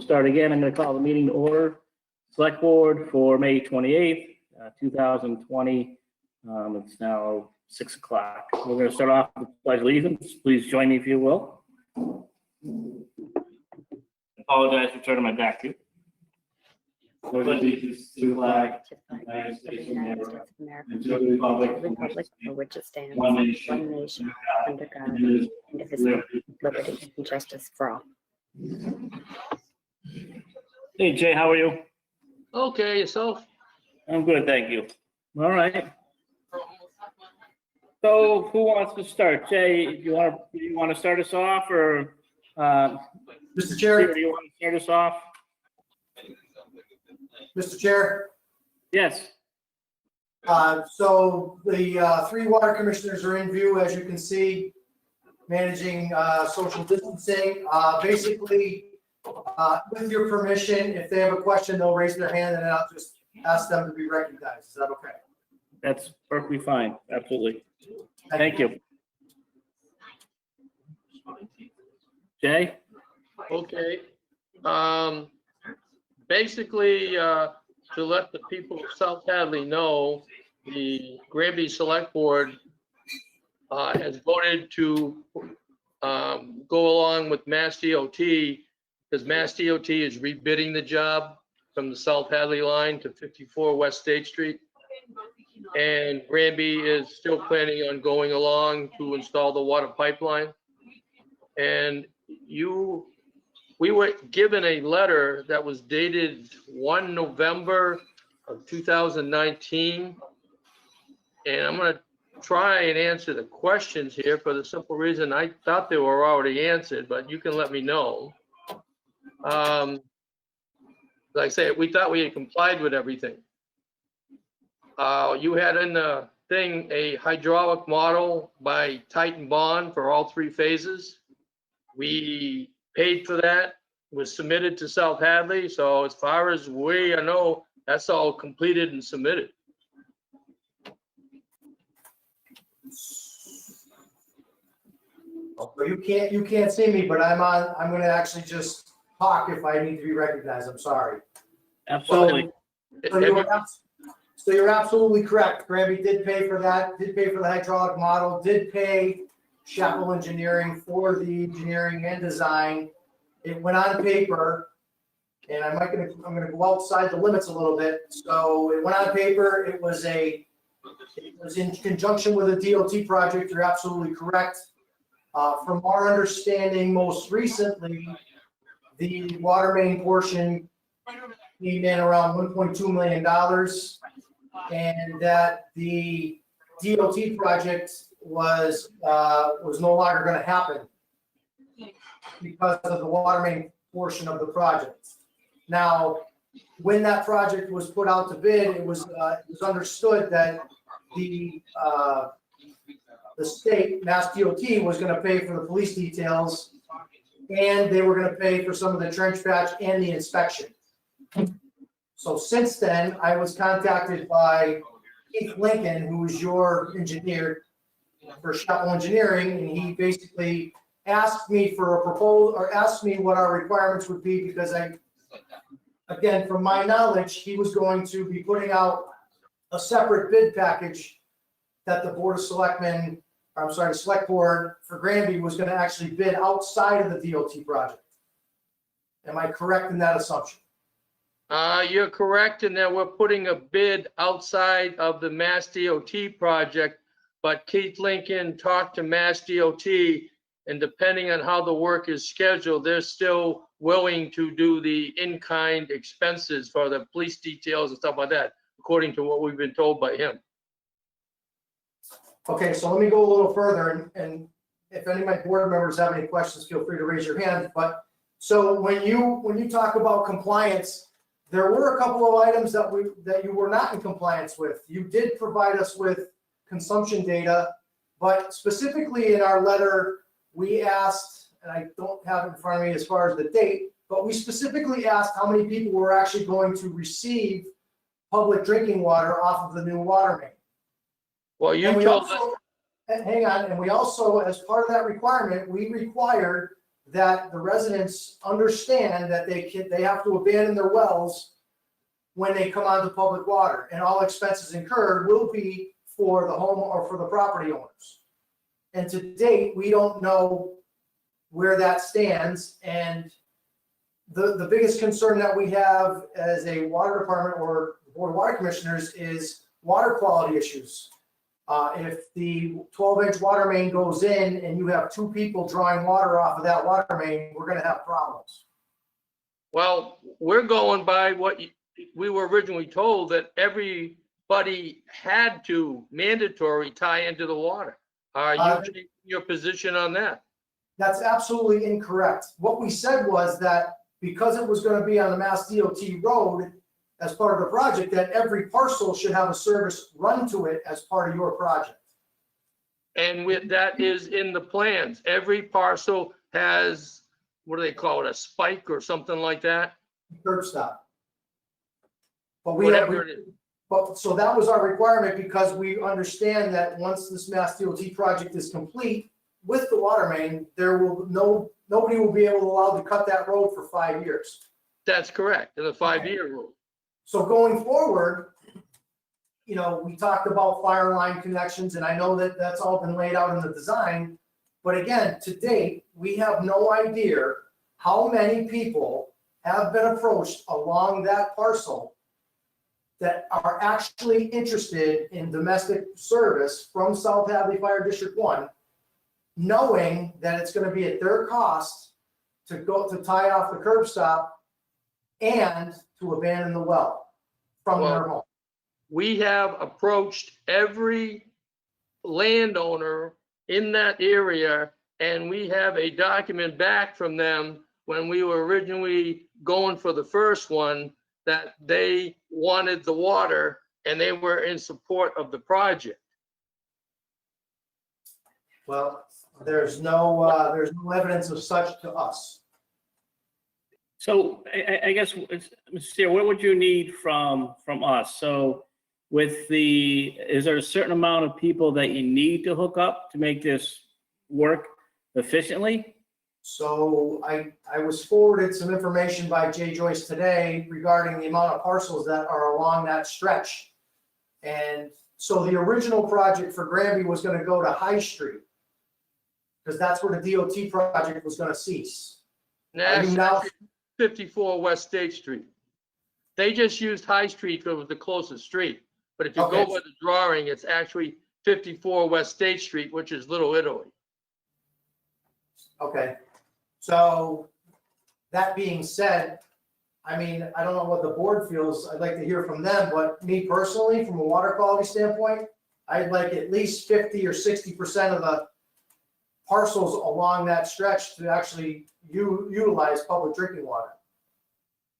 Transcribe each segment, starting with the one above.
We'll start again. I'm going to call the meeting to order. Select Board for May 28th, 2020. It's now 6 o'clock. We're going to start off with the Pledge of Allegiance. Please join me if you will. I apologize for turning my back to you. Pledge allegiance to the flag of the United States of America and to the republic for which it stands, one nation, under God, indivisible, liberty and justice for all. Hey Jay, how are you? Okay, yourself? I'm good, thank you. All right. So who wants to start? Jay, do you want to start us off, or Mr. Chair. do you want to start us off? Mr. Chair, Yes. so the three water commissioners are in view, as you can see, managing social distancing. Basically, with your permission, if they have a question, they'll raise their hand and I'll just ask them to be recognized. Is that okay? That's perfectly fine. Absolutely. Thank you. Jay? Okay. Basically, to let the people of South Hadley know, the Granby Select Board has voted to go along with Mass DOT, because Mass DOT is rebidding the job from the South Hadley line to 54 West State Street. And Granby is still planning on going along to install the water pipeline. And we were given a letter that was dated 1 November of 2019. And I'm going to try and answer the questions here for the simple reason I thought they were already answered, but you can let me know. Like I say, we thought we had complied with everything. You had in the thing a hydraulic model by Titan Bond for all three phases. We paid for that, was submitted to South Hadley. So as far as we know, that's all completed and submitted. You can't see me, but I'm going to actually just talk if I need to be recognized. I'm sorry. Absolutely. So you're absolutely correct. Granby did pay for that, did pay for the hydraulic model, did pay Chapel Engineering for the engineering and design. It went on paper, and I'm gonna go outside the limits a little bit. So it went on paper. It was in conjunction with a DOT project. You're absolutely correct. From our understanding, most recently, the water main portion came in around $1.2 million, and that the DOT project was no longer going to happen because of the water main portion of the project. Now, when that project was put out to bid, it was understood that the state, Mass DOT, was going to pay for the police details, and they were going to pay for some of the trench patch and the inspection. So since then, I was contacted by Keith Lincoln, who is your engineer for Chapel Engineering, and he basically asked me for a proposal, or asked me what our requirements would be, because again, from my knowledge, he was going to be putting out a separate bid package that the the Select Board for Granby was going to actually bid outside of the DOT project. Am I correct in that assumption? You're correct in that we're putting a bid outside of the Mass DOT project, but Keith Lincoln talked to Mass DOT, and depending on how the work is scheduled, they're still willing to do the in-kind expenses for the police details and stuff like that, according to what we've been told by him. Okay, so let me go a little further, and if any of my board members have any questions, feel free to raise your hand. But so when you talk about compliance, there were a couple of items that you were not in compliance with. You did provide us with consumption data, but specifically in our letter, we asked, and I don't have it in front of me as far as the date, but we specifically asked how many people were actually going to receive public drinking water off of the new water main. Well, you told us. Hang on, and we also, as part of that requirement, we required that the residents understand that they have to abandon their wells when they come onto public water, and all expenses incurred will be for the home or for the property owners. And to date, we don't know where that stands, and the biggest concern that we have as a water department or the Board of Water Commissioners is water quality issues. If the 12-inch water main goes in and you have two people drawing water off of that water main, we're gonna have problems. Well, we're going by what we were originally told, that everybody had to mandatory tie into the water. Are you changing your position on that? That's absolutely incorrect. What we said was that because it was gonna be on the Mass DOT road as part of the project, that every parcel should have a service run to it as part of your project. And with that is in the plans. Every parcel has, what do they call it, a spike or something like that? Curb stop. But we Whatever it is. But, so that was our requirement, because we understand that once this Mass DOT project is complete with the water main, nobody will be able to allow to cut that road for 5 years. That's correct, in the 5-year rule. So going forward, you know, we talked about fire line connections, and I know that that's all been laid out in the design. But again, to date, we have no idea how many people have been approached along that parcel that are actually interested in domestic service from South Hadley Fire District 1, knowing that it's gonna be at their cost to go to tie off the curb stop and to abandon the well from their home. We have approached every landowner in that area, and we have a document back from them when we were originally going for the first one, that they wanted the water and they were in support of the project. Well, there's no evidence of such to us. So I guess, Mr. Steer, what would you need from us? So is there a certain amount of people that you need to hook up to make this work efficiently? So I was forwarded some information by Jay Joyce today regarding the amount of parcels that are along that stretch. And so the original project for Granby was gonna go to High Street, because that's where the DOT project was gonna cease. Are you now- 54 West State Street. They just used High Street because it was the closest street. But if you Okay. go by the drawing, it's actually 54 West State Street, which is Little Italy. Okay, so that being said, I mean, I don't know what the board feels. I'd like to hear from them, but me personally, from a water quality standpoint, I'd like at least 50 or 60% of the parcels along that stretch to actually utilize public drinking water.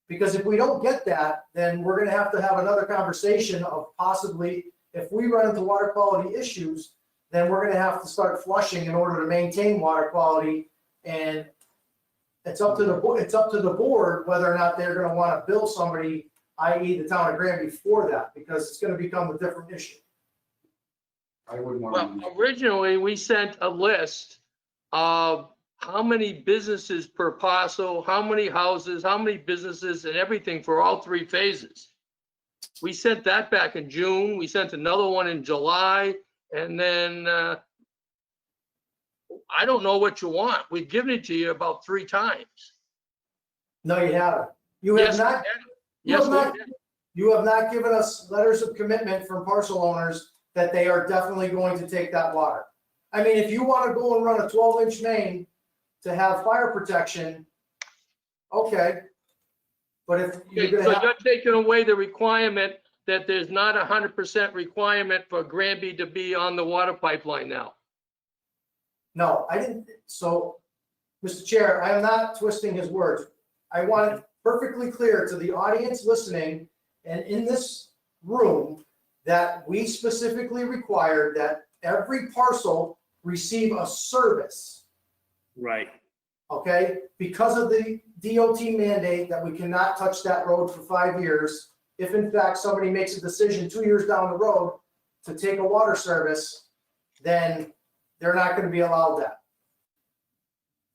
Because if we don't get that, then we're gonna have another conversation of possibly, if we run into water quality issues, then we're gonna have to start flushing in order to maintain water quality. And it's up to the board whether or not they're gonna wanna bill somebody, i.e. the town of Granby, for that, because it's gonna become a different issue. I wouldn't Well, want to. originally, we sent a list of how many businesses per parcel, how many houses, how many businesses, and everything for all 3 phases. We sent that back in June. We sent another one in July, and then I don't know what you want. We've given it to you about 3 times. No, you haven't. You have Yes, we not. have. You Yes, have we not. have. You have not given us letters of commitment from parcel owners that they are definitely going to take that water. I mean, if you want to go and run a 12-inch main to have fire protection, okay. But if you're Okay, gonna so have, you're taking away the requirement that there's not 100% requirement for Granby to be on the water pipeline now. no, I didn't. So, Mr. Chair, I am not twisting his words. I want it perfectly clear to the audience listening and in this room that we specifically required that every parcel receive a service. Right. Okay, because of the DOT mandate that we cannot touch that road for 5 years. If in fact somebody makes a decision 2 years down the road to take a water service, then they're not gonna be allowed that.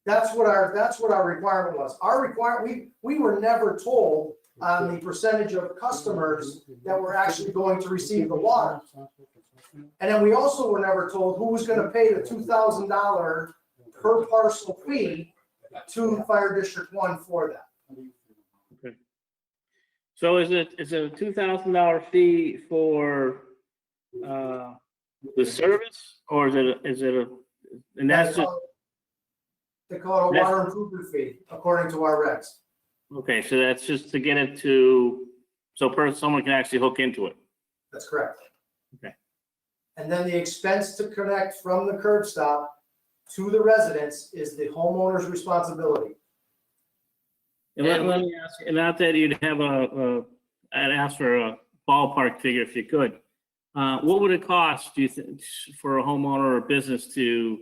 That's what our requirement was. We were never told on the percentage of customers that were actually going to receive the water. And then we also were never told who was gonna pay the $2,000 per parcel fee to Fire District 1 for that. So is it a $2,000 fee for the service, or is it a, and that's just, They call it a water improvement fee, according to our regs. okay, so that's just to get it to, so someone can actually hook into it. That's correct. Okay. And then the expense to connect from the curb stop to the residence is the homeowner's responsibility. And let me ask, and not that you'd have I'd ask for a ballpark figure if you could. What would it cost, do you think, for a homeowner or business to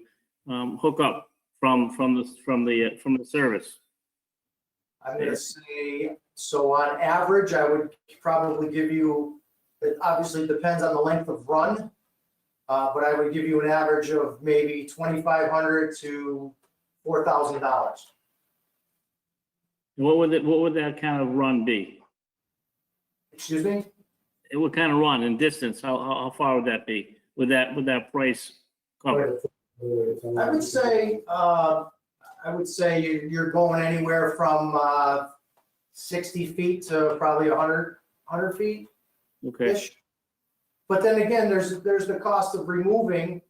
hook up from the service? I'm gonna say, so on average, I would probably give you, it obviously depends on the length of run, but I would give you an average of maybe $2,500 to $4,000. What would that kind of run be? Excuse me? It would kind of run in distance, how far would that be? Would that price cover? I would say you're going anywhere from 60 feet to probably 100 feet. Okay, But then again, there's the cost of removing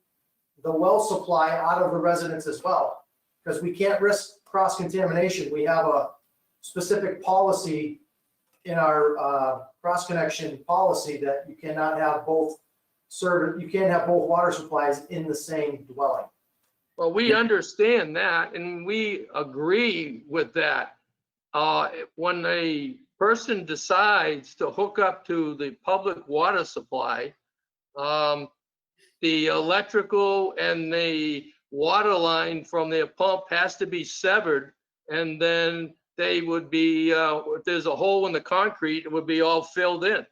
the well supply out of the residence as well, because we can't risk cross-contamination. We have a specific policy in our cross-connection policy that you cannot have both water supplies in the same dwelling. Well, we understand that and we agree with that. When a person decides to hook up to the public water supply, the electrical and the water line from their pump has to be severed, and then they would be, if there's a hole in the concrete, it would be all filled in.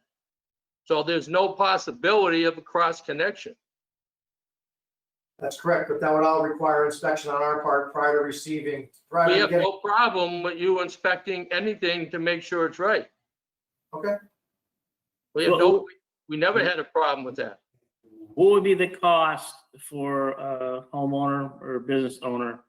So there's no possibility of a cross connection. That's correct, but that would all require inspection on our part prior to receiving. We have no problem with you inspecting anything to make sure it's right. Okay. We never had a problem with that. what would be the cost for a homeowner or business owner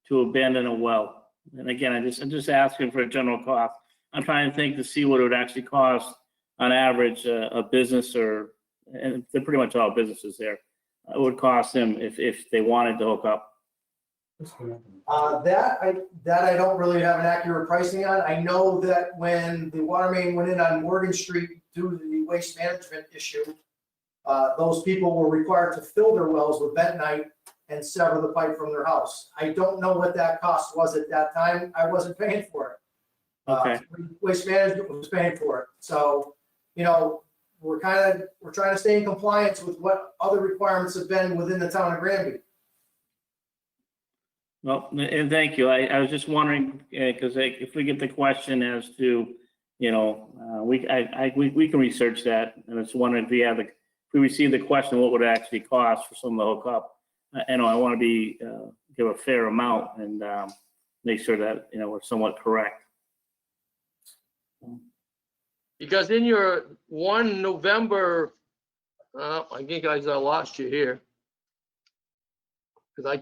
to abandon a well? And again, I'm just asking for a general cost. I'm trying to think to see what it would actually cost on average, a business, or, and they're pretty much all businesses there. It would cost them if they wanted to hook up. That I don't really have an accurate pricing on. I know that when the water main went in on Morgan Street due to the waste management issue, those people were required to fill their wells with bentonite and sever the pipe from their house. I don't know what that cost was at that time. I wasn't paying for it. Okay. Waste management was paying for it. So, you know, we're trying to stay in compliance with what other requirements have been within the town of Granby. Well, and thank you. I was just wondering, because if we get the question as to, you know, we can research that. And I was wondering if we receive the question, what would it actually cost for someone to hook up? I know I want to give a fair amount and make sure that, you know, we're somewhat correct. Because in your 1 November, I think I lost you here. Because I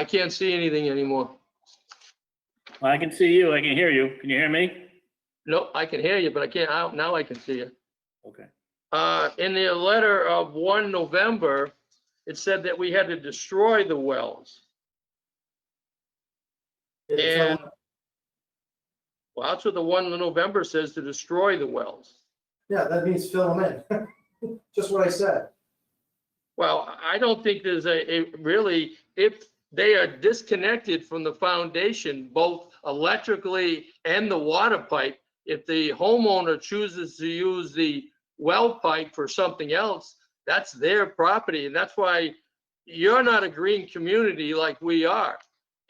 can't see anything anymore. Well, I can see you. I can hear you. Can you hear me? Nope, I can hear you, but I can't, now I can see you. Okay. In the letter of 1 November, it said that we had to destroy the wells. And well, that's what the 1 November says, to destroy the wells. Yeah, that means fill them in. Just what I said. Well, I don't think there's really, if they are disconnected from the foundation, both electrically and the water pipe, if the homeowner chooses to use the well pipe for something else, that's their property. And that's why you're not a green community like we are.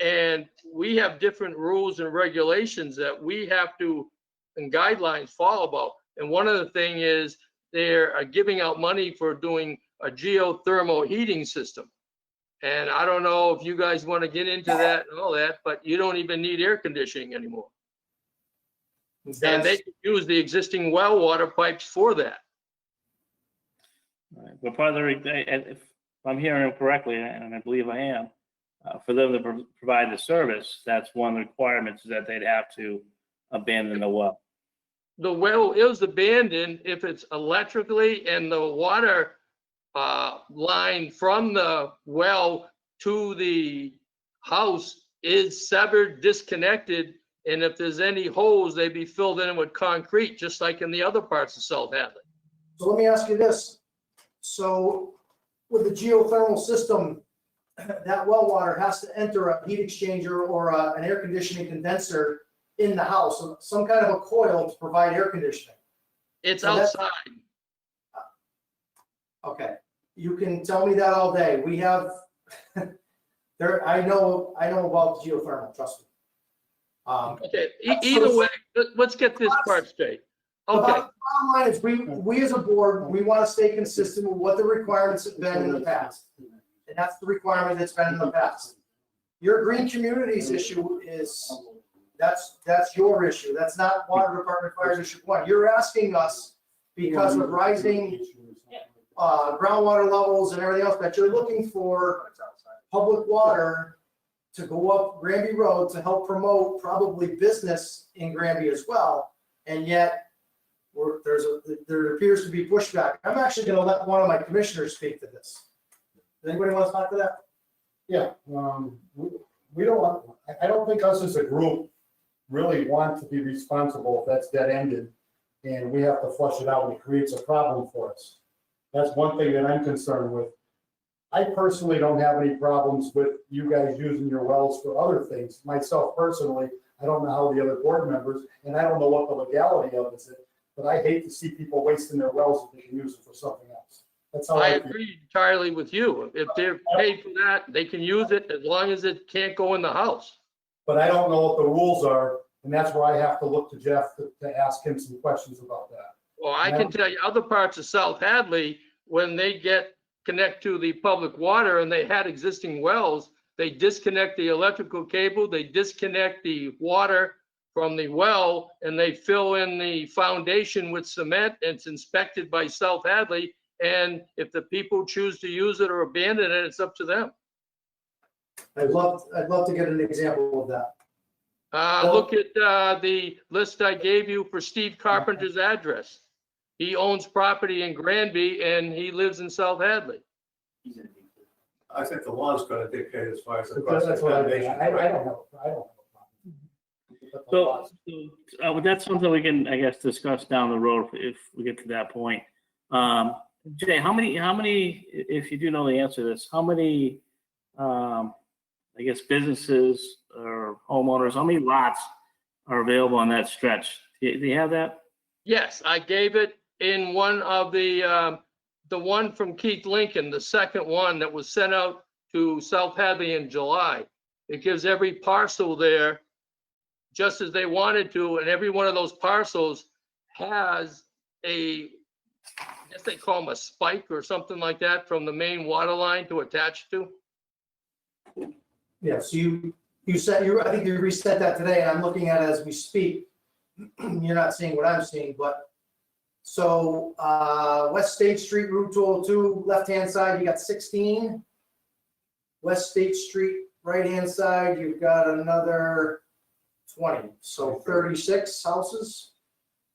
And we have different rules and regulations that we have to, and guidelines follow about. And one of the things is they're giving out money for doing a geothermal heating system. And I don't know if you guys want to get into that and all that, but you don't even need air conditioning anymore. And they That's- can use the existing well water pipes for that. Right. But part of the, if I'm hearing it correctly, and I believe I am, for them to provide the service, that's one of the requirements, is that they'd have to abandon the well. The well is abandoned if it's electrically and the water line from the well to the house is severed, disconnected, and if there's any holes, they be filled in with concrete, just like in the other parts of South Hadley. So let me ask you this. So with the geothermal system, that well water has to enter a heat exchanger or an air conditioning condenser in the house, some kind of a coil to provide air conditioning. It's So that's- outside. Okay, you can tell me that all day. We have, I know about geothermal, trust me. Okay, either way, let's get this part straight. The Okay, bottom line is, we as a board, we want to stay consistent with what the requirements have been in the past. And that's the requirement that's been in the past. Your green communities issue is, that's your issue. That's not water department fire district one. You're asking us because of rising groundwater levels and everything else, that you're looking for public water to go up Granby Road to help promote probably business in Granby as well. And yet, there appears to be pushback. I'm actually gonna let one of my commissioners speak to this. Does anybody want to talk to that? Yeah, we don't want, I don't think us as a group really want to be responsible if that's dead-ended and we have to flush it out and it creates a problem for us. That's one thing that I'm concerned with. I personally don't have any problems with you guys using your wells for other things. Myself personally, I don't know how the other board members, and I don't know what the legality of it is, but I hate to see people wasting their wells if they can use it for something else. That's how I I feel. agree entirely with you. If they're paid for that, they can use it as long as it can't go in the house. But I don't know what the rules are, and that's where I have to look to Jeff to ask him some questions about that. Well, I can tell you other parts of South Hadley, when they connect to the public water and they had existing wells, they disconnect the electrical cable, they disconnect the water from the well, and they fill in the foundation with cement. It's inspected by South Hadley. And if the people choose to use it or abandon it, it's up to them. I'd love to get an example of that. Look at the list I gave you for Steve Carpenter's address. He owns property in Granby and he lives in South Hadley. I think the law is going to dictate as far as the That's what I think. foundation. I don't have a problem. But the So, laws- that's something we can, I guess, discuss down the road if we get to that point. Jay, how many, if you do know the answer to this, how many, I guess, businesses or homeowners, how many lots are available on that stretch? Do you have that? Yes, I gave it in one of the one from Keith Lincoln, the second one that was sent out to South Hadley in July. It gives every parcel there just as they wanted to, and every one of those parcels has I guess they call them a spike or something like that from the main water line to attach to. Yeah, so you said, I think you reset that today, and I'm looking at it as we speak. You're not seeing what I'm seeing, but, so, West State Street, Route 202, left-hand side, you got 16. West State Street, right-hand side, you've got another 20, so 36 houses?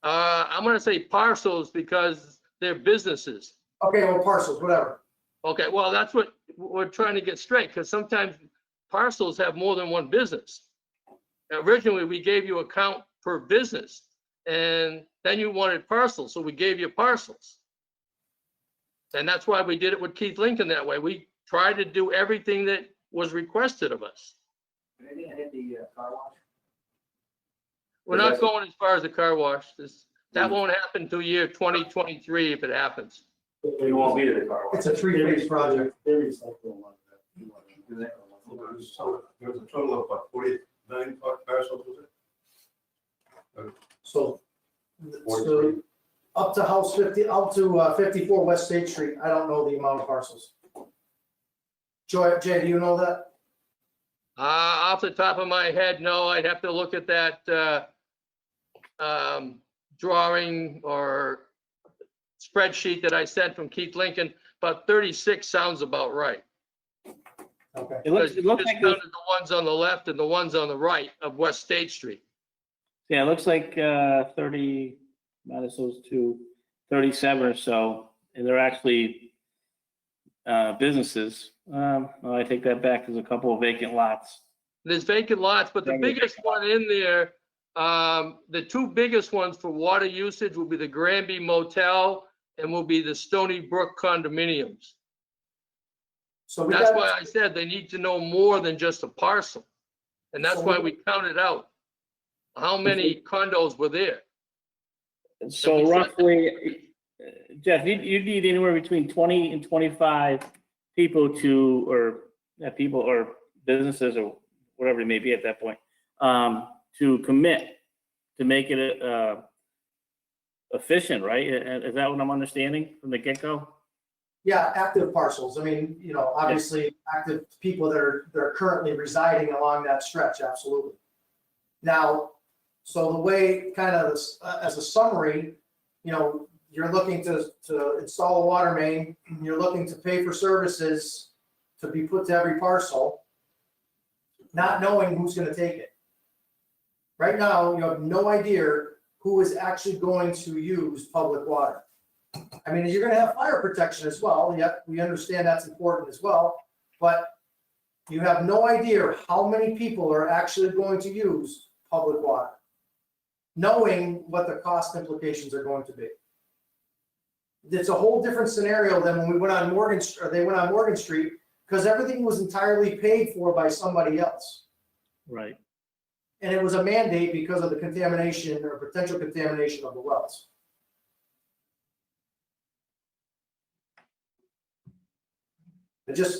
I'm gonna say parcels because they're businesses. Okay, well, parcels, whatever. Okay, well, that's what we're trying to get straight, because sometimes parcels have more than one business. Originally, we gave you a count per business, and then you wanted parcels, so we gave you parcels. And that's why we did it with Keith Lincoln that way. We tried to do everything that was requested of us. Anything I hit the car wash? We're not going as far as the car wash. That won't happen until year 2023 if it happens. You won't be to the car wash. It's a three-phase project. There is like a lot of that. There was a total of what, 49 parcels, was it? So up to house 50, up to 54 West State Street, I don't know the amount of parcels. Jay, do you know that? Off the top of my head, no, I'd have to look at that drawing or spreadsheet that I sent from Keith Lincoln, but 36 sounds about right. Okay. It looks, Because it you looks just like, there's- counted the ones on the left and the ones on the right of West State Street. yeah, it looks like 30, minus those two, 37 or so, and they're actually businesses. Well, I take that back, there's a couple of vacant lots. There's vacant lots, but the Very biggest one in there, the two biggest ones for water usage will be the Granby Motel and will be the Stony Brook condominiums. So we That's got, why I said they need to know more than just a parcel. And that's why we counted out how many condos were there. So roughly, Jeff, you need anywhere between 20 and 25 people to, or people or businesses or whatever it may be at that point, to commit, to make it efficient, right? Is that what I'm understanding from the get-go? yeah, active parcels. I mean, you know, obviously active people that are currently residing along that stretch, absolutely. Now, so the way kind of as a summary, you know, you're looking to install a water main, you're looking to pay for services to be put to every parcel, not knowing who's gonna take it. Right now, you have no idea who is actually going to use public water. I mean, you're gonna have fire protection as well, yep, we understand that's important as well, but you have no idea how many people are actually going to use public water, knowing what the cost implications are going to be. It's a whole different scenario than when we went on Morgan, or they went on Morgan Street, because everything was entirely paid for by somebody else. Right. And it was a mandate because of the contamination or potential contamination of the wells.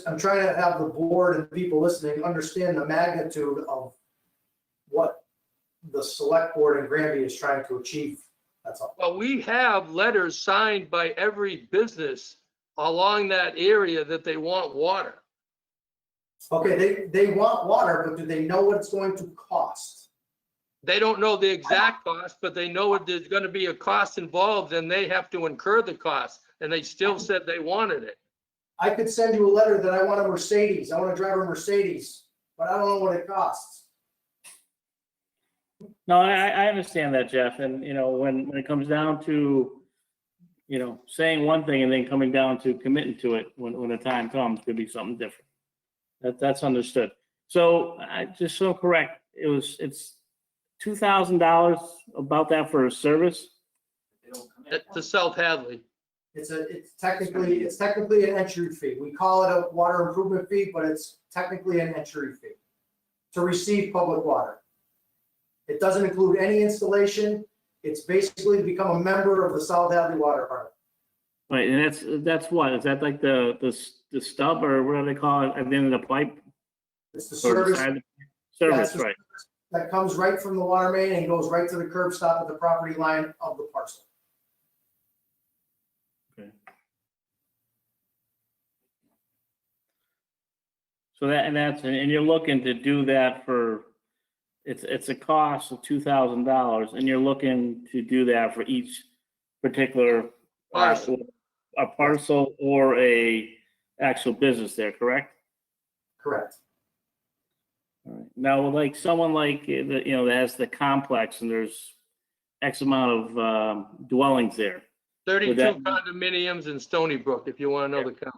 I'm trying to have the board and people listening understand the magnitude of what the select board in Granby is trying to achieve. That's all. Well, we have letters signed by every business along that area that they want water. Okay, they want water, but do they know what it's going to cost? They don't know the exact cost, but they know there's gonna be a cost involved and they have to incur the cost. And they still said they wanted it. I could send you a letter that I want a Mercedes. I want to drive a Mercedes, but I don't know what it costs. No, I understand that, Jeff, and, you know, when it comes down to, you know, saying one thing and then coming down to committing to it when the time comes, could be something different. That's understood. So I just so correct, it's $2,000, about that for a service? To South Hadley. It's technically an entry fee. We call it a water improvement fee, but it's technically an entry fee to receive public water. It doesn't include any installation. It's basically to become a member of the South Hadley Water Department. Right, and that's what, is that like the stub, or what do they call it, at the end of the pipe? It's the Or the service. side of the- Yeah, Service, it's the right. service that comes right from the water main and goes right to the curb stop at the property line of the parcel. So and you're looking to do that for, it's a cost of $2,000, and you're looking to do that for each particular Parcel. a parcel or a actual business there, correct? Correct. All right. Now, like someone like, that has the complex and there's X amount of dwellings there. 32 that- condominiums in Stony Brook, if you want to know the count.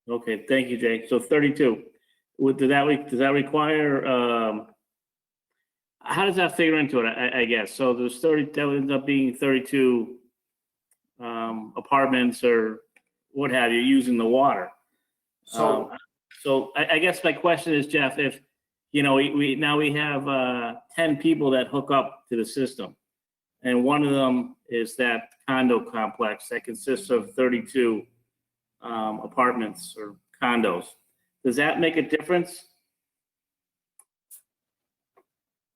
Okay, thank you, Jake. So 32. Does that require, how does that figure into it, I guess? So there's 30, that would end up being 32 apartments or what have you, using the water. So, So I guess my question is, Jeff, if, we have 10 people that hook up to the system, and one of them is that condo complex that consists of 32 apartments or condos. Does that make a difference?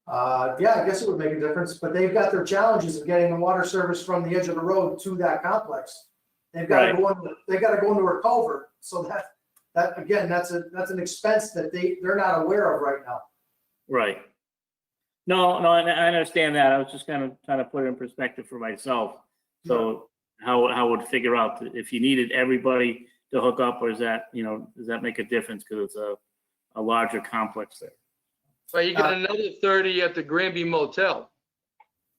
yeah, I guess it would make a difference, but they've got their challenges of getting the water service from the edge of the road to that complex. They've got to go into a culvert, so That, again, that's an expense that they're not aware of right now. Right. No, I understand that. I was just kind of trying to put it in perspective for myself. So how I would figure out if you needed everybody to hook up, or is that, does that make a difference because it's a larger complex there? Well, you got another 30 at the Granby Motel.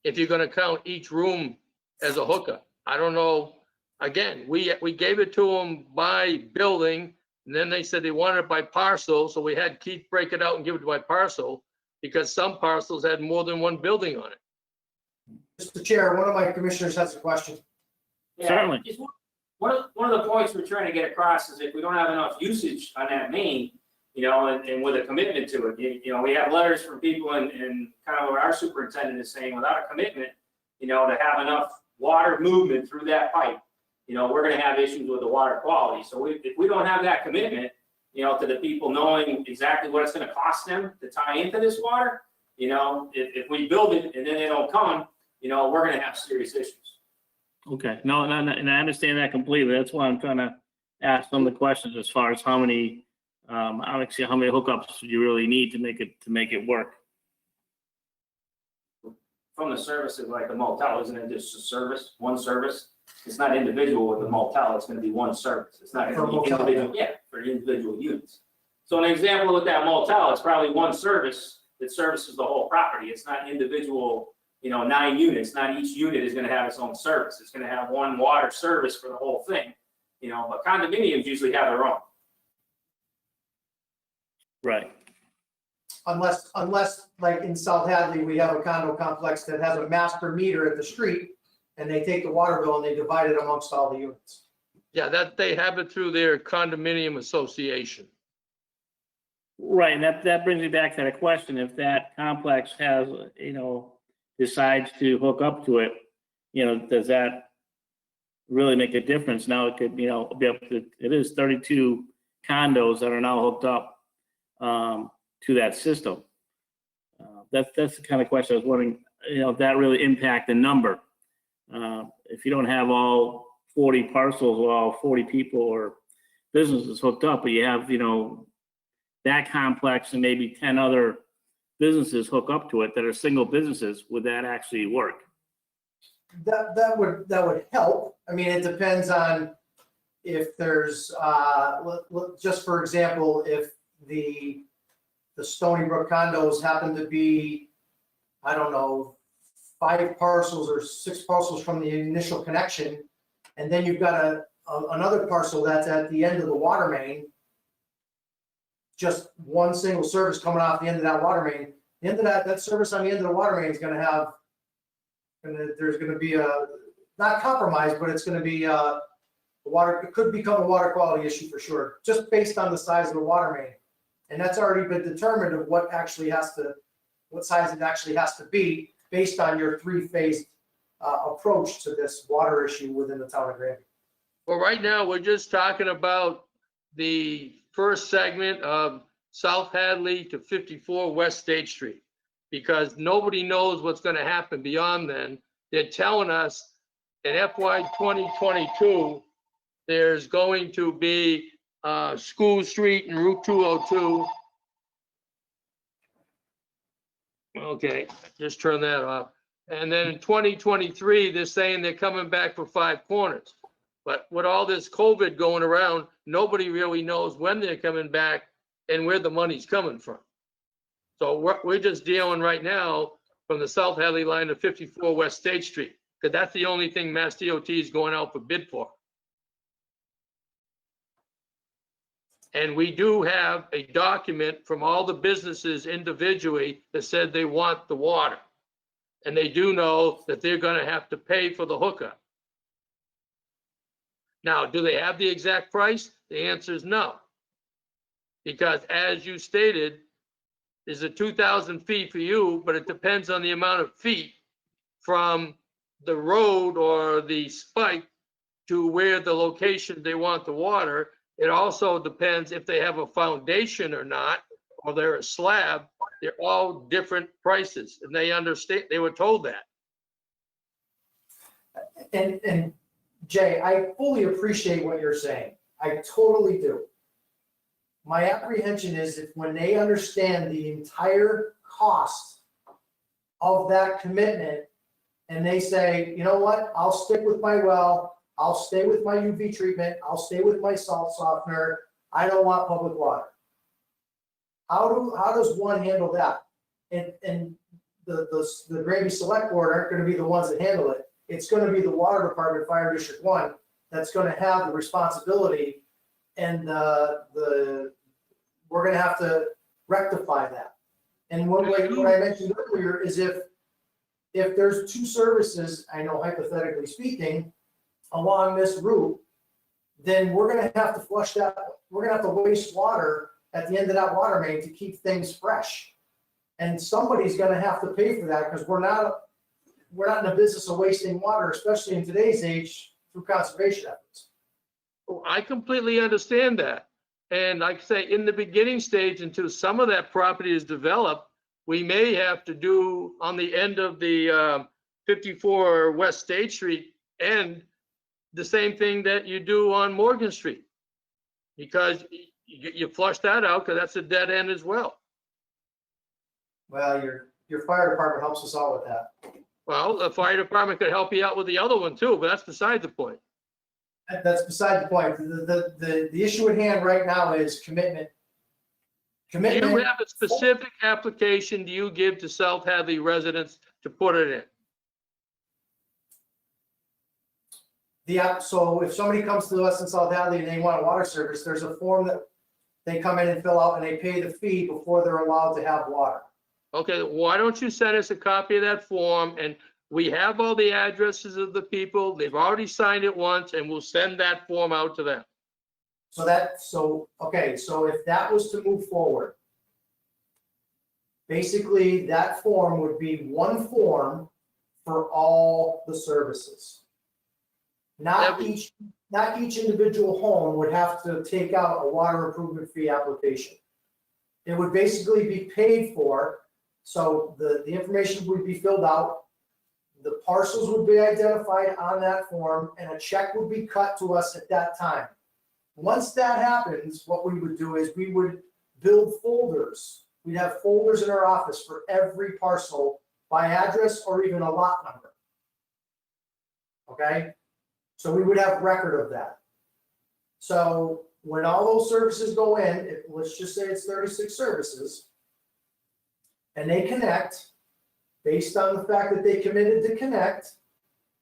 If you're gonna count each room as a hookup. I don't know. Again, we gave it to them by building, and then they said they wanted it by parcel, so we had Keith break it out and give it by parcel, because some parcels had more than one building on it. Mr. Chair, one of my commissioners has a question. Yeah, Certainly. just one of the points we're trying to get across is if we don't have enough usage on that main, and with a commitment to it, we have letters from people and kind of what our superintendent is saying, without a commitment, to have enough water movement through that pipe, we're gonna have issues with the water quality. So if we don't have that commitment, to the people knowing exactly what it's gonna cost them to tie into this water, if we build it and then they don't come, we're gonna have serious issues. Okay, no, and I understand that completely. That's why I'm trying to ask some of the questions as far as how many hookups you really need to make it work. From the services like the motel, isn't it just a service, one service? It's not individual with the motel, it's gonna be one service. It's not gonna be individual, for the individual units. So an example with that motel, it's probably one service that services the whole property. It's not individual, 9 units. Not each unit is gonna have its own service. It's gonna have one water service for the whole thing. But condominiums usually have their own. Right. Unless like in South Hadley, we have a condo complex that has a master meter at the street, and they take the water bill and they divide it amongst all the units. Yeah, that they have it through their condominium association. Right, and that brings me back to the question, if that complex has, decides to hook up to it, does that really make a difference? Now it could, be up to, it is 32 condos that are now hooked up to that system. That's the kind of question I was wondering, if that really impact the number. If you don't have all 40 parcels or all 40 people or businesses hooked up, but you have, that complex and maybe 10 other businesses hook up to it that are single businesses, would that actually work? That would help. I mean, it depends on if there's, just for example, if the Stony Brook condos happen to be, I don't know, 5 parcels or 6 parcels from the initial connection, and then you've got another parcel that's at the end of the water main, just one single service coming off the end of that water main. The end of that service on the end of the water main is going to have, there's going to be not compromise, but it's going to be it could become a water quality issue for sure, just based on the size of the water main. And that's already been determined of what size it actually has to be based on your 3-phase approach to this water issue within the town of Granby. Well, right now, we're just talking about the first segment of South Hadley to 54 West State Street, because nobody knows what's going to happen beyond then. They're telling us in FY 2022, there's going to be School Street and Route 202. Okay, just turn that off. And then in 2023, they're saying they're coming back for 5 Corners. But with all this COVID going around, nobody really knows when they're coming back and where the money's coming from. So we're just dealing right now from the South Hadley line to 54 West State Street, because that's the only thing Mass DOT is going out for bid for. And we do have a document from all the businesses individually that said they want the water. And they do know that they're going to have to pay for the hookup. Now, do they have the exact price? The answer is no. Because as you stated, there's a 2,000 feet for you, but it depends on the amount of feet from the road or the spike to where the location they want the water. It also depends if they have a foundation or not, or they're a slab. They're all different prices, and they understand. They were told that. And Jay, I fully appreciate what you're saying. I totally do. My apprehension is if when they understand the entire cost of that commitment, and they say, you know what, I'll stick with my well, I'll stay with my UV treatment, I'll stay with my salt softener, I don't want public water. How does one handle that? And the Granby Select Board aren't gonna be the ones that handle it. It's gonna be the Water Department, Fire District 1, that's gonna have the responsibility, and we're gonna have to rectify that. And what I mentioned earlier is if there's two services, I know hypothetically speaking, along this route, then we're gonna have to flush that, we're gonna have to waste water at the end of that water main to keep things fresh. And somebody's gonna have to pay for that, because we're not in the business of wasting water, especially in today's age, through conservation efforts. I completely understand that. And like I say, in the beginning stage, until some of that property is developed, we may have to do on the end of the 54 West State Street end, the same thing that you do on Morgan Street. Because you flush that out, because that's a dead end as well. Well, your fire department helps us out with that. Well, the fire department could help you out with the other one too, but that's beside the point. That's beside the point. The issue at hand right now is commitment. Do you have a specific application do you give to South Hadley residents to put it in? So if somebody comes to us in South Hadley and they want a water service, there's a form that they come in and fill out, and they pay the fee before they're allowed to have water. Okay, why don't you send us a copy of that form, and we have all the addresses of the people, they've already signed it once, and we'll send that form out to them. So if that was to move forward, basically that form would be one form for all the services. Not each individual home would have to take out a water improvement fee application. It would basically be paid for, so the information would be filled out, the parcels would be identified on that form, and a check would be cut to us at that time. Once that happens, what we would do is we would build folders. We'd have folders in our office for every parcel by address or even a lot number. Okay? So we would have record of that. So when all those services go in, let's just say it's 36 services, and they connect, based on the fact that they committed to connect,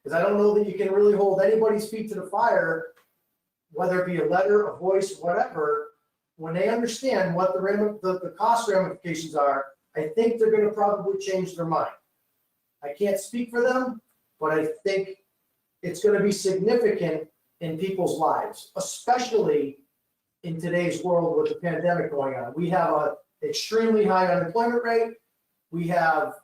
because I don't know that you can really hold anybody's feet to the fire, whether it be a letter, a voice, whatever, when they understand what the cost ramifications are, I think they're gonna probably change their mind. I can't speak for them, but I think it's gonna be significant in people's lives, especially in today's world with the pandemic going on. We have an extremely high unemployment rate. We have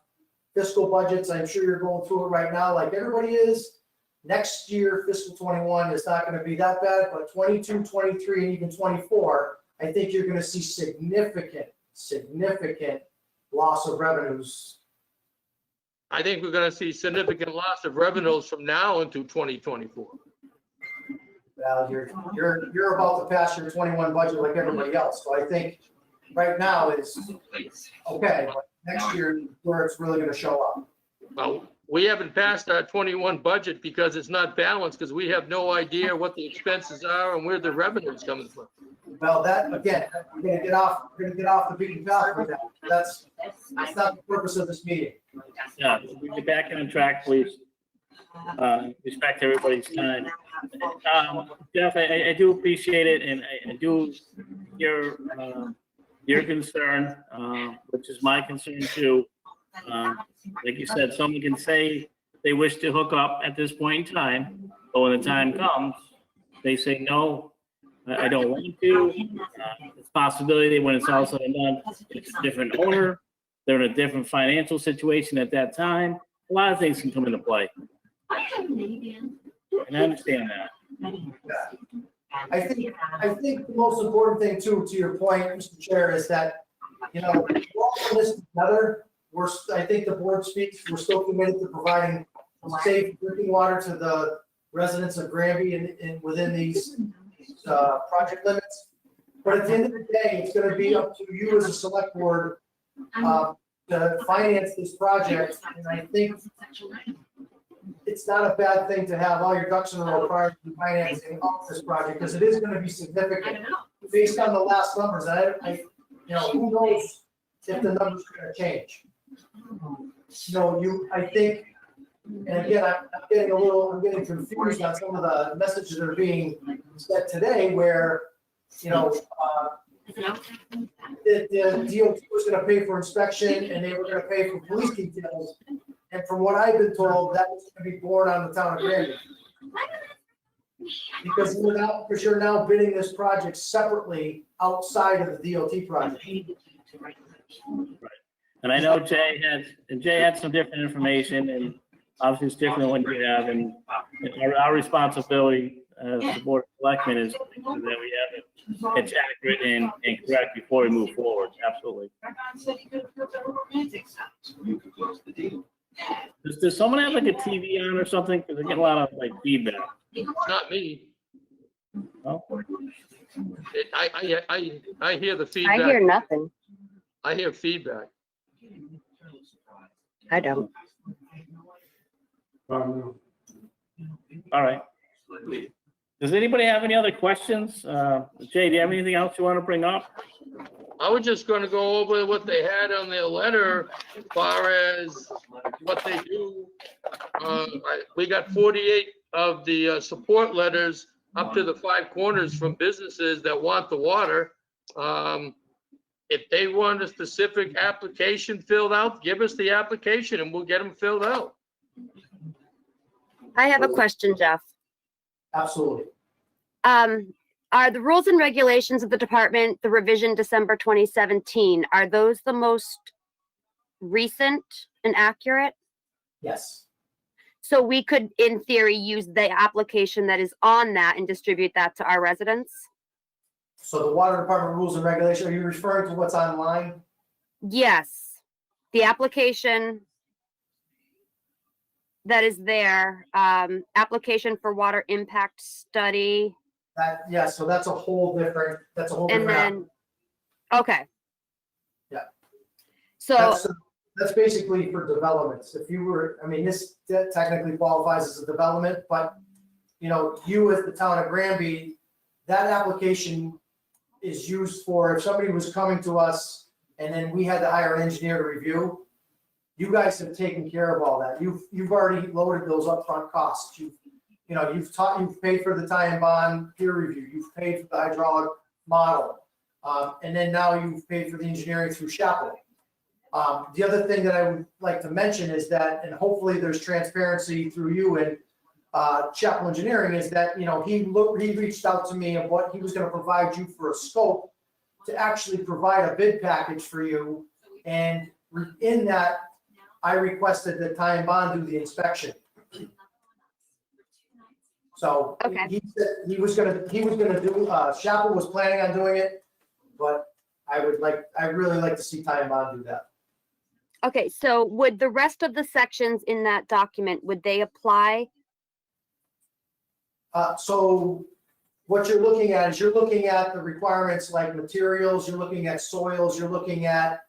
fiscal budgets, I'm sure you're going through it right now like everybody is. Next year, fiscal 21 is not gonna be that bad, but 22, 23, and even 24, I think you're gonna see significant loss of revenues. I think we're gonna see significant loss of revenues from now into 2024. Well, you're about to pass your 21 budget like everybody else, so I think right now is okay, but next year where it's really gonna show up. Well, we haven't passed our 21 budget because it's not balanced, because we have no idea what the expenses are and where the revenue's coming from. Well, that, again, we're gonna get off the beaten path with that. That's not the purpose of this meeting. Yeah, we get back on track, please. Respect everybody's time. Jeff, I do appreciate it, and I do your concern, which is my concern too. Like you said, someone can say they wish to hook up at this point in time, but when the time comes, they say, no, I don't want to. It's a possibility when it's all said and done, it's a different owner. They're in a different financial situation at that time. A lot of things can come into play. And I understand that. I think the most important thing too, to your point, Mr. Chair, is that, we're all in this together. I think the board speaks, we're still committed to providing safe drinking water to the residents of Granby and within these project limits. But at the end of the day, it's gonna be up to you as a select board, to finance this project, and I think it's not a bad thing to have all your ducks in a row prior to financing of this project, because it is gonna be significant. Based on the last numbers, who knows if the numbers are gonna change? I think, and again, I'm getting confused on some of the messages that are being said today where, the DOT was gonna pay for inspection and they were gonna pay for police details. And from what I've been told, that was gonna be borne on the town of Granby. Because you're now bidding this project separately outside of the DOT project. And I know Jay had some different information, and obviously it's different when you have, and our responsibility as the board of selectmen is that we have it's accurate and correct before we move forward. Absolutely. Does someone have like a TV on or something? Because I get a lot of like feedback. Not me. Oh, I hear the I feedback. hear nothing. I hear feedback. I don't. all right. Does anybody have any other questions? Jay, do you have anything else you want to bring up? I was just gonna go over what they had on their letter as far as what they do. We got 48 of the support letters up to the 5 corners from businesses that want the water. If they want a specific application filled out, give us the application and we'll get them filled out. I have a question, Jeff. Absolutely. Are the rules and regulations of the department, the revision December 2017, are those the most recent and accurate? Yes. So we could, in theory, use the application that is on that and distribute that to our residents? So the water department rules and regulations, are you referring to what's online? Yes. The application that is there, application for water impact study. So that's a whole different, And then, okay. Yeah. So, That's basically for developments. If you were, this technically qualifies as a development, but, you as the town of Granby, that application is used for, if somebody was coming to us and then we had to hire an engineer to review, you guys have taken care of all that. You've already loaded those upfront costs. You've paid for the tie and bond peer review. You've paid for the hydraulic model. And then now you've paid for the engineering through Chaplin. The other thing that I would like to mention is that, and hopefully there's transparency through you and Chaplin Engineering, is that, he reached out to me of what he was going to provide you for a scope to actually provide a bid package for you. And in that, I requested that Ty and Bond do the inspection. So Okay. he said he was gonna do, Chaplin was planning on doing it, but I'd really like to see Ty and Bond do that. okay, so would the rest of the sections in that document, would they apply? So what you're looking at is the requirements like materials, you're looking at soils, you're looking at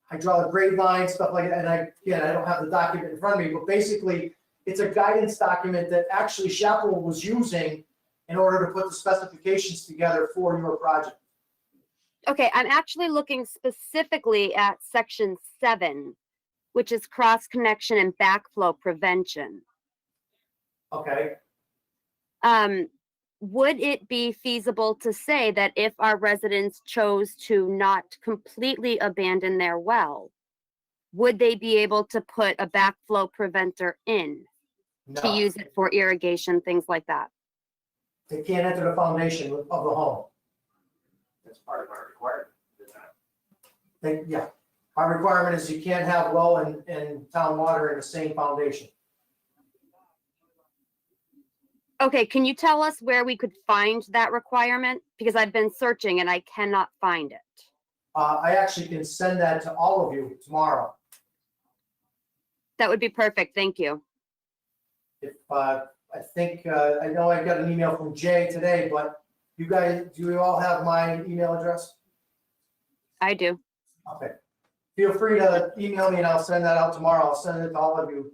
hydraulic grade lines, stuff like that. And I don't have the document in front of me, but basically it's a guidance document that actually Chaplin was using in order to put the specifications together for your project. Okay, I'm actually looking specifically at section 7, which is cross connection and backflow prevention. Okay, Would it be feasible to say that if our residents chose to not completely abandon their well, would they be able to put a backflow preventer in to no, use it for irrigation, things like that? they can't enter the foundation of the home. That's part of our requirement. Yeah, our requirement is you can't have well and town water in the same foundation. Okay, can you tell us where we could find that requirement? Because I've been searching and I cannot find it. I actually can send that to all of you tomorrow. That would be perfect, thank you. If, I think, I know I got an email from Jay today, but You guys, do you all have my email address? I do. Okay. Feel free to email me and I'll send that out tomorrow. I'll send it to all of you.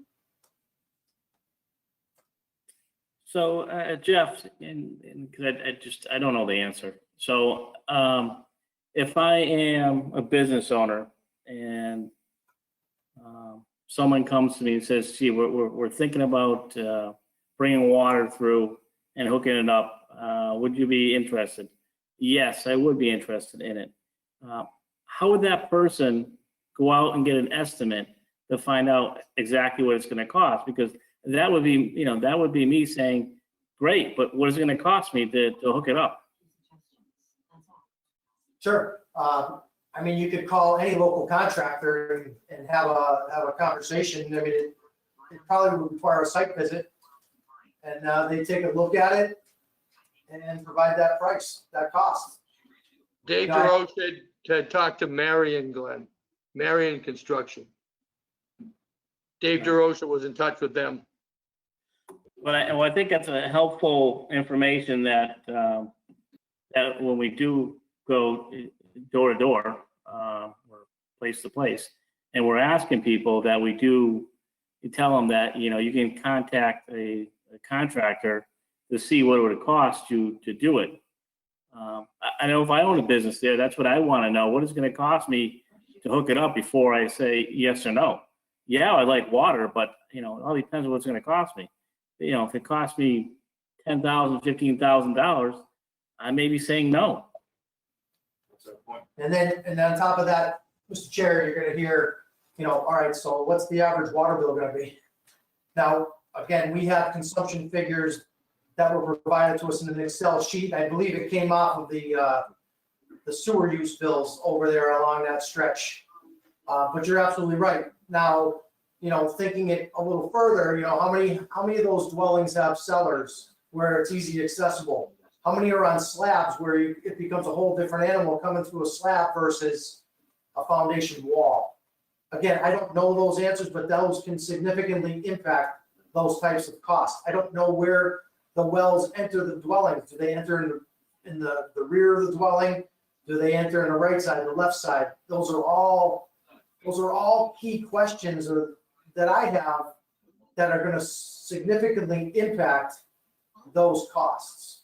So, Jeff, cause I don't know the answer. So, if I am a business owner and, someone comes to me and says, gee, we're thinking about, bringing water through and hooking it up, would you be interested? Yes, I would be interested in it. How would that person go out and get an estimate to find out exactly what it's gonna cost? Because that would be, that would be me saying, great, but what is it gonna cost me to hook it up? Sure. I mean, you could call any local contractor and have a conversation. I mean, it probably would require a site visit. And they take a look at it and provide that price, that cost. Dave DeRoche had talked to Marion Glenn, Marion Construction. Dave DeRoche was in touch with them. But I think that's a helpful information that, that when we do go door to door, or place to place, and we're asking people that you tell them that, you can contact a contractor to see what it would cost you to do it. I know if I own a business there, that's what I want to know. What is it going to cost me to hook it up before I say yes or no? Yeah, I like water, but it all depends on what it's going to cost me. If it costs me $10,000, $15,000, I may be saying no. And then on top of that, Mr. Chair, you're gonna hear, all right, so what's the average water bill gonna be? Now, again, we have consumption figures that were provided to us in an Excel sheet. I believe it came off of the sewer use bills over there along that stretch. But you're absolutely right. Now, thinking it a little further, how many of those dwellings have cellars where it's easy accessible? How many are on slabs where it becomes a whole different animal coming through a slab versus a foundation wall? Again, I don't know those answers, but those can significantly impact those types of costs. I don't know where the wells enter the dwelling. Do they enter in the rear of the dwelling? Do they enter in the right side, the left side? Those are all key questions that I have that are going to significantly impact those costs.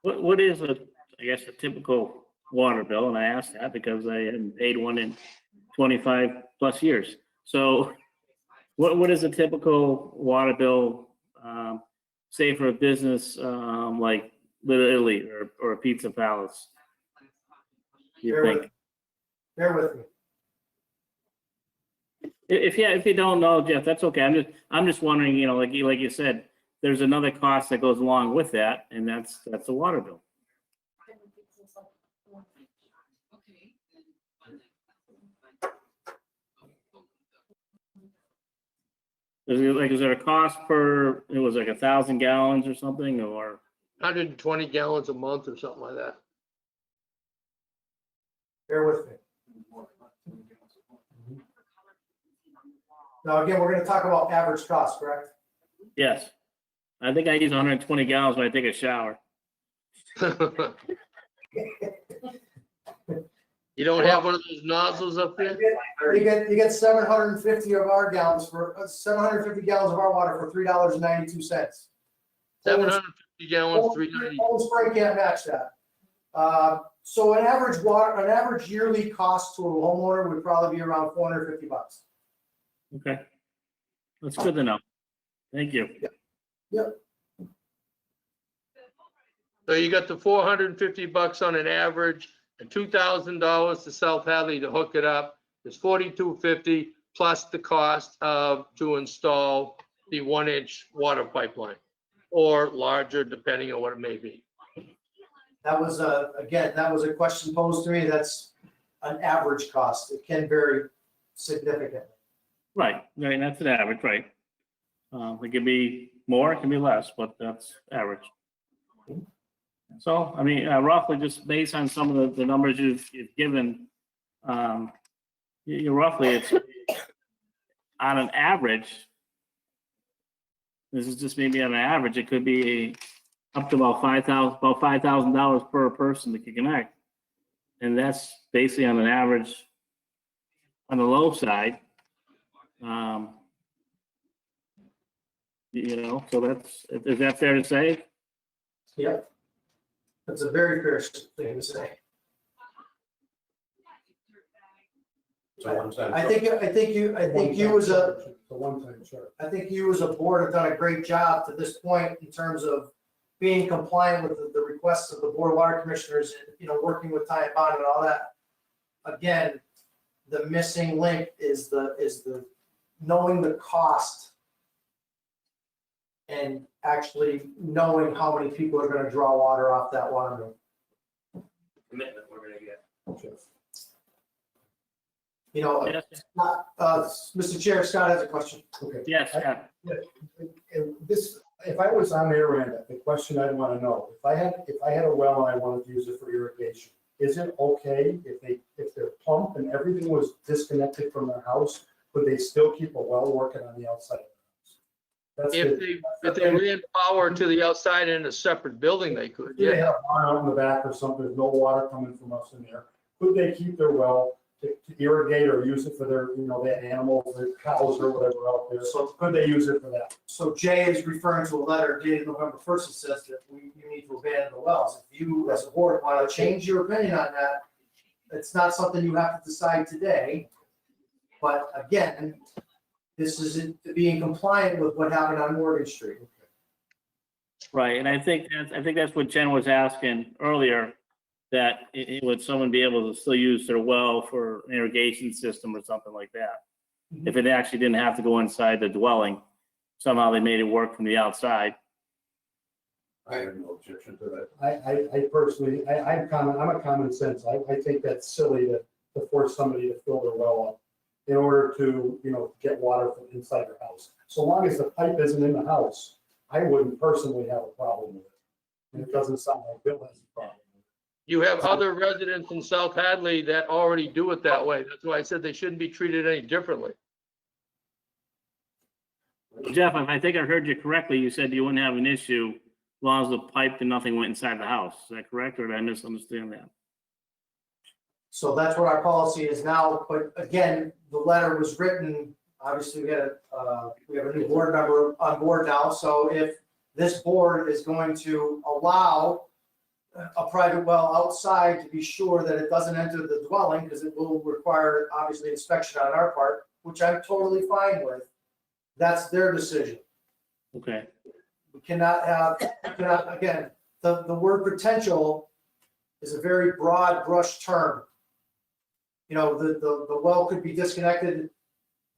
What is a typical water bill? And I asked that because I hadn't paid one in 25 plus years. So what is a typical water bill, say for a business like Little Italy or a Pizza Palace? You think? Bear with me. If you don't know, Jeff, that's okay. I'm just wondering, like you said, there's another cost that goes along with that, and that's the water bill. Is there a cost per, it was like 1,000 gallons or something, or? 120 gallons a month or something like that. Bear with me. Now, again, we're going to talk about average cost, correct? Yes. I think I use 120 gallons when I take a shower. You don't have one of those nozzles up there? You get 750 of our gallons for 750 gallons of our water for $3.92. 750 gallons, $3.90. Old Spring can't match that. So an average yearly cost to a homeowner would probably be around $450. Okay. That's good to know. Thank you. Yep. So you got the $450 on an average and $2,000 to South Hadley to hook it up. It's $4,250 plus the cost to install the 1-inch water pipeline or larger, depending on what it may be. That was a question posed to me. That's an average cost. It can vary significantly. Right. That's an average, right? It can be more, it can be less, but that's average. So, roughly, just based on some of the numbers you've given, it's on an average. This is just maybe on an average. It could be up to about $5,000 per person to connect. And that's basically on an average, on the low side. You know, so is that fair to say? Yep. That's a very fair thing to say. So one time. I think you as The one-time charge. I think you as a board have done a great job to this point in terms of being compliant with the requests of the Board of Water Commissioners and, you know, working with Ty and Bond and all that. Again, the missing link is the knowing the cost and actually knowing how many people are gonna draw water off that water main. Commitment we're gonna get. You know, Yes, Mr. Chair, Scott has a question. Okay. yes, yeah. And this, if I was on their end, the question I'd want to know, if I had a well and I wanted to use it for irrigation, is it okay if their pump and everything was disconnected from their house, would they still keep a well working on the outside of the house? If they ran power to the outside in a separate building, they could, Do they yeah. have a barn out in the back or something, there's no water coming from us in there, could they keep their well to irrigate or use it for their, you know, their animals, their cows or whatever out there? So could they use it for that? So Jay is referring to a letter dated November 1st that says that you need to abandon the wells. If you as a board want to change your opinion on that, it's not something you have to decide today. But again, this is being compliant with what happened on Morgan Street. Right, and I think that's what Jen was asking earlier, that would someone be able to still use their well for an irrigation system or something like that? If it actually didn't have to go inside the dwelling, somehow they made it work from the outside. I have no objection to that. I personally, I'm a common sense. I think that's silly to force somebody to fill their well up in order to, you know, get water from inside their house. So long as the pipe isn't in the house, I wouldn't personally have a problem with it. And it doesn't sound like Bill has a problem. You have other residents in South Hadley that already do it that way. That's why I said they shouldn't be treated any differently. Jeff, if I think I heard you correctly, you said you wouldn't have an issue as long as the pipe and nothing went inside the house. Is that correct, or did I misunderstand that? So that's what our policy is now. But again, the letter was written, obviously we have a new board member on board now. So if this board is going to allow a private well outside to be sure that it doesn't enter the dwelling, because it will require obviously inspection on our part, which I'm totally fine with. That's their decision. Okay, We cannot again, the word potential is a very broad brush term. You know, the well could be disconnected.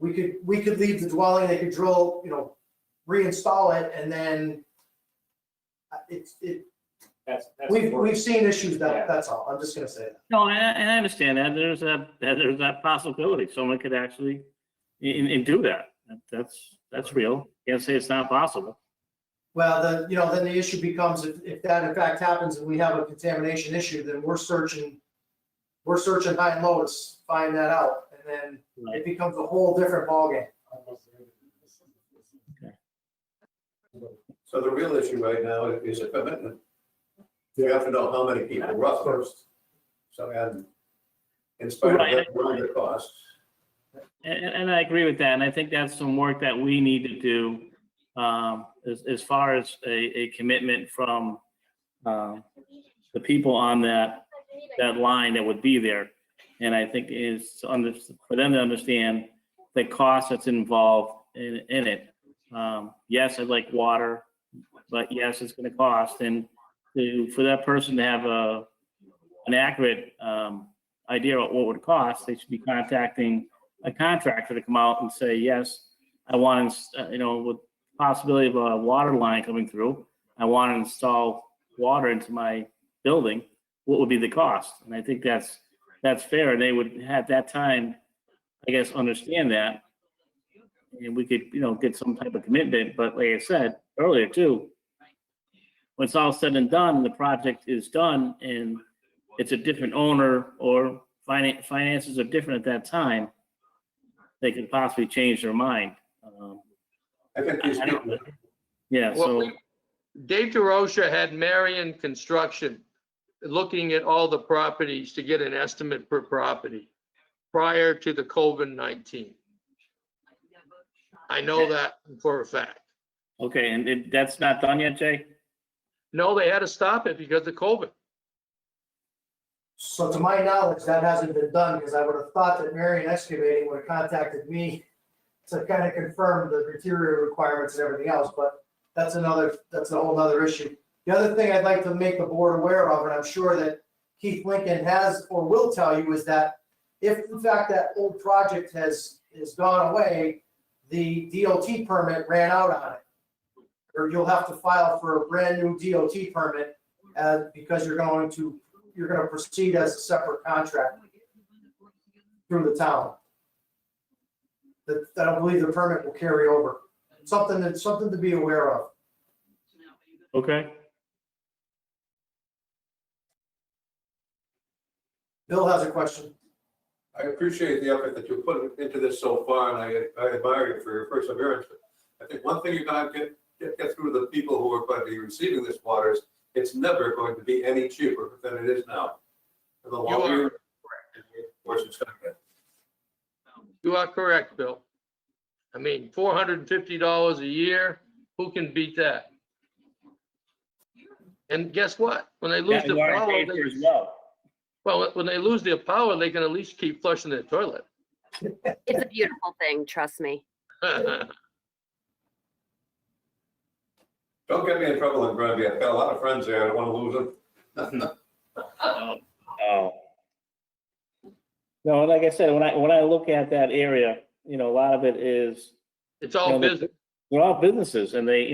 We could leave the dwelling, they could drill, you know, reinstall it, and then That's we've seen issues Yeah. that's all. I'm just gonna say that. no, and I understand that, there's that possibility, someone could actually and do that. That's real, can't say it's not possible. Well, then the issue becomes if that in fact happens and we have a contamination issue, then we're searching high and low to find that out, and then it becomes a whole different ballgame. So the real issue right now is a commitment. You have to know how many people roughly. First, So, and in spite of Right. that, what are the costs? And I agree with that, and I think that's some work that we need to do, as far as a commitment from the people on that line that would be there. And I think is for them to understand the cost that's involved in it. Yes, I'd like water, but yes, it's gonna cost, and for that person to have an accurate idea of what it would cost, they should be contacting a contractor to come out and say, yes, I want to, with possibility of a water line coming through, I want to install water into my building, what would be the cost? And I think that's fair, and they would at that time, I guess, understand that. And we could, get some type of commitment, but like I said earlier too, when it's all said and done, the project is done and it's a different owner or finances are different at that time, they could possibly change their mind. I think these I don't- people, Yeah, Well, so, Dave DeRosa had Marion Construction looking at all the properties to get an estimate per property prior to the COVID-19. I know that for a fact. Okay, and that's not done yet, Jay? No, they had to stop it because of COVID. So to my knowledge, that hasn't been done, because I would have thought that Marion Excavating would have contacted me to kind of confirm the material requirements and everything else, but that's a whole nother issue. The other thing I'd like to make the board aware of, and I'm sure that Keith Lincoln has or will tell you, is that if in fact that old project has gone away, the DOT permit ran out on it. Or you'll have to file for a brand new DOT permit, because you're going to proceed as a separate contract through the town. That I don't believe the permit will carry over. Something to be aware of. Okay. Bill has a question. I appreciate the effort that you put into this so far, and I admire you for your perseverance. I think one thing you gotta get through to the people who are going to be receiving this water is it's never going to be any cheaper than it is now. And the longer, of course, it's gonna get. You are correct, Bill. I mean, $450 a year, who can beat that? And guess what? When they lose Yeah, the you already power, paid for it as well. well, when they lose their power, they can at least keep flushing their toilet. It's a beautiful thing, trust me. Don't get me in trouble in Granby. I've got a lot of friends there. I don't want to lose them. Oh. No, like I said, when I look at that area, a lot of it is, It's all business. they're all businesses, and they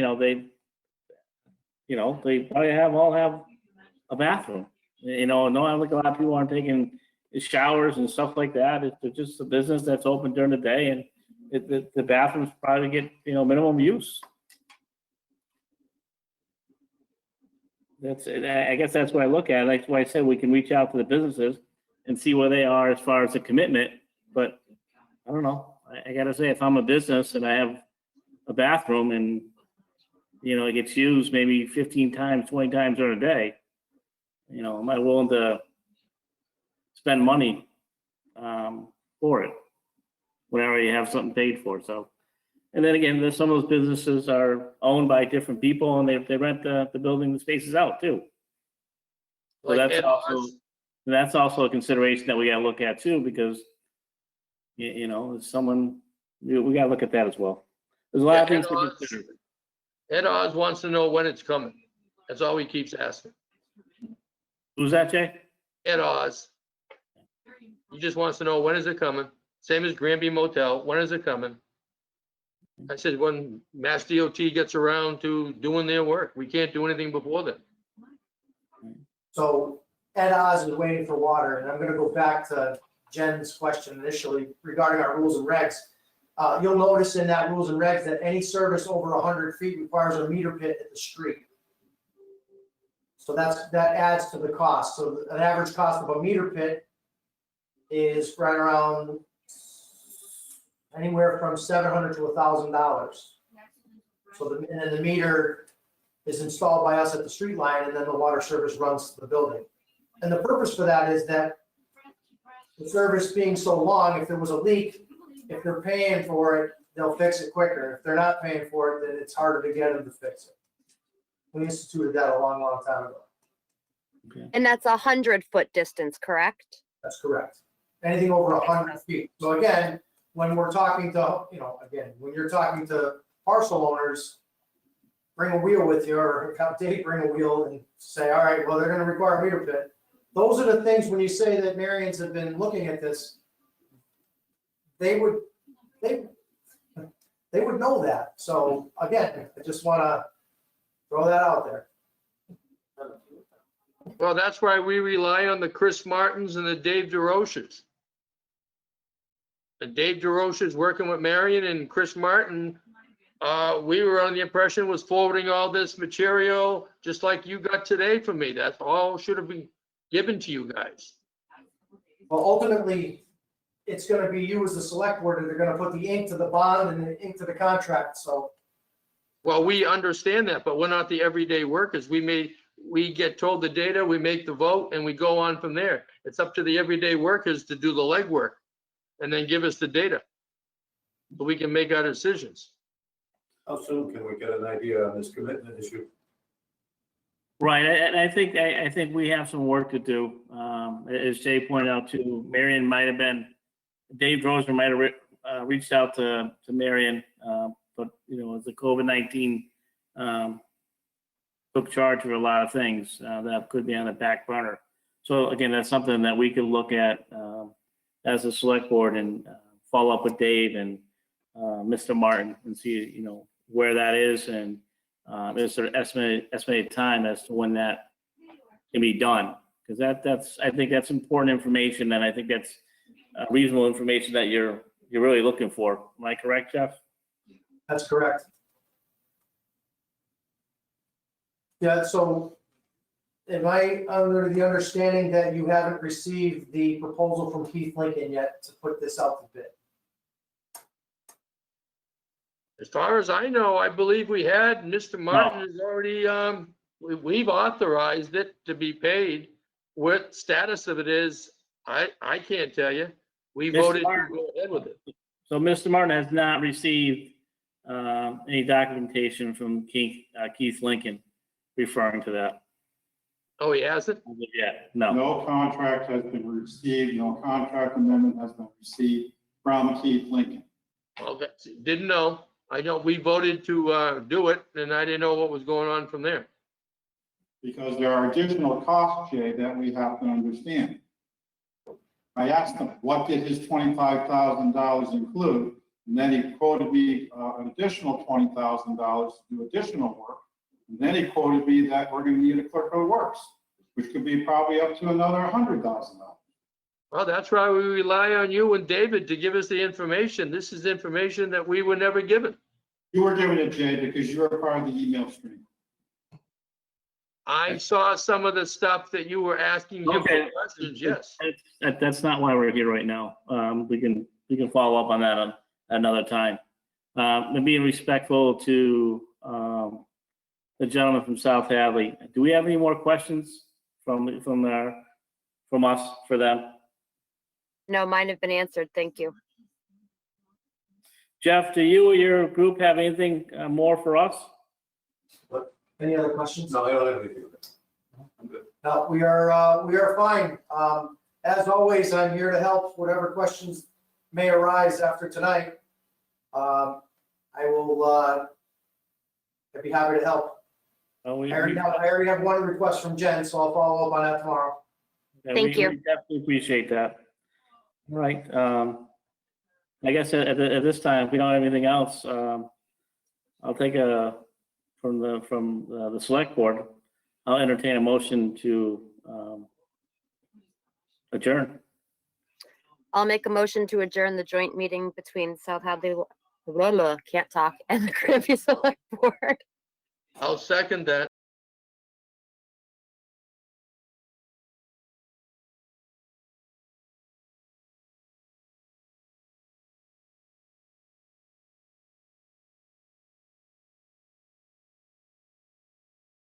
probably all have a bathroom. No, I look, a lot of people aren't taking showers and stuff like that. It's just a business that's open during the day, and the bathrooms probably get, minimum use. I guess that's what I look at. That's why I said we can reach out to the businesses and see where they are as far as the commitment. But I don't know. I gotta say, if I'm a business and I have a bathroom and, it gets used maybe 15 times, 20 times during a day, am I willing to spend money for it when I already have something paid for? So, and then again, there's some of those businesses are owned by different people, and they rent the building, the spaces out too. So Like that's also a consideration that we gotta look at too, because someone, we gotta look at that as well. There's a lot of things to consider. Ed Oz wants to know when it's coming. That's all he keeps asking. Who's that, Jay? Ed Oz. He just wants to know, when is it coming? Same as Granby Motel, when is it coming? I said, when Mass DOT gets around to doing their work. We can't do anything before then. So Ed Oz is waiting for water, and I'm gonna go back to Jen's question initially regarding our rules and regs. You'll notice in that rules and regs that any service over 100 feet requires a meter pit at the street. So that adds to the cost. So an average cost of a meter pit is right around anywhere from $700 to $1,000. So and then the meter is installed by us at the street line, and then the water service runs to the building. And the purpose for that is that the service being so long, if there was a leak, if they're paying for it, they'll fix it quicker. If they're not paying for it, then it's harder to get them to fix it. We instituted that a long, long time ago. And that's 100-foot distance, correct? That's correct. Anything over 100 feet. So again, when we're talking to, when you're talking to parcel owners, bring a wheel with you, or have Dave bring a wheel and say, all right, well, they're gonna require a meter pit. Those are the things, when you say that Marions have been looking at this, they would know that. So again, I just wanna throw that out there. Well, that's why we rely on the Chris Martins and the Dave DeRoches. And Dave DeRoche's working with Marion, and Chris Martin, we were on the impression was forwarding all this material just like you got today from me. That's all should have been given to you guys. Well, ultimately, it's gonna be you as the select board, and they're gonna put the ink to the bond and the ink to the contract, so Well, we understand that, but we're not the everyday workers. We get told the data, we make the vote, and we go on from there. It's up to the everyday workers to do the legwork and then give us the data so we can make our decisions. How soon can we get an idea on this commitment issue? Right, and I think we have some work to do. As Jay pointed out too, Marion might have been, Dave Drozer might have reached out to Marion, but as the COVID-19 took charge of a lot of things that could be on the back burner. So again, that's something that we could look at as a select board and follow up with Dave and Mr. Martin and see where that is and is there estimated time as to when that can be done, because I think that's important information, and I think that's reasonable information that you're really looking for. Am I correct, Jeff? That's correct. Yeah, so am I under the understanding that you haven't received the proposal from Keith Lincoln yet to put this out to bid? As far as I know, I believe we had, Mr. Martin has already, we've authorized it to be paid. What status of it is, I can't tell you. We Mr. voted to Martin. go ahead with it. So Mr. Martin has not received any documentation from Keith Lincoln referring to that Oh, he hasn't? yet. No. No contract has been received, no contract amendment has been received from Keith Lincoln. Well, didn't know. I know we voted to do it, and I didn't know what was going on from there. Because there are additional costs, Jay, that we have to understand. I asked him, what did his $25,000 include? And then he quoted me an additional $20,000 to do additional work. And then he quoted me that we're going to need a clerk of works, which could be probably up to another $100,000. Well, that's why we rely on you and David to give us the information. This is information that we were never given. You were given it, Jay, because you were part of the email stream. I saw some of the stuff that you were asking him Okay. for questions, yes. That's not why we're here right now. We can follow up on that another time. And being respectful to the gentleman from South Hadley. Do we have any more questions from us for them? No, mine have been answered. Thank you. Jeff, do you or your group have anything more for us? Any other questions? No, I don't have anything. I'm good. No, we are fine. As always, I'm here to help whatever questions may arise after tonight. I will, I'd be happy to help. Oh, I already have one request from Jen, so I'll follow up on that tomorrow. Thank you. We definitely appreciate that. All right. I guess at this time, if we don't have anything else, I'll take from the select board, I'll entertain a motion to adjourn. I'll make a motion to adjourn the joint meeting between South Hadley, can't talk, and the Granby Select Board. I'll second that.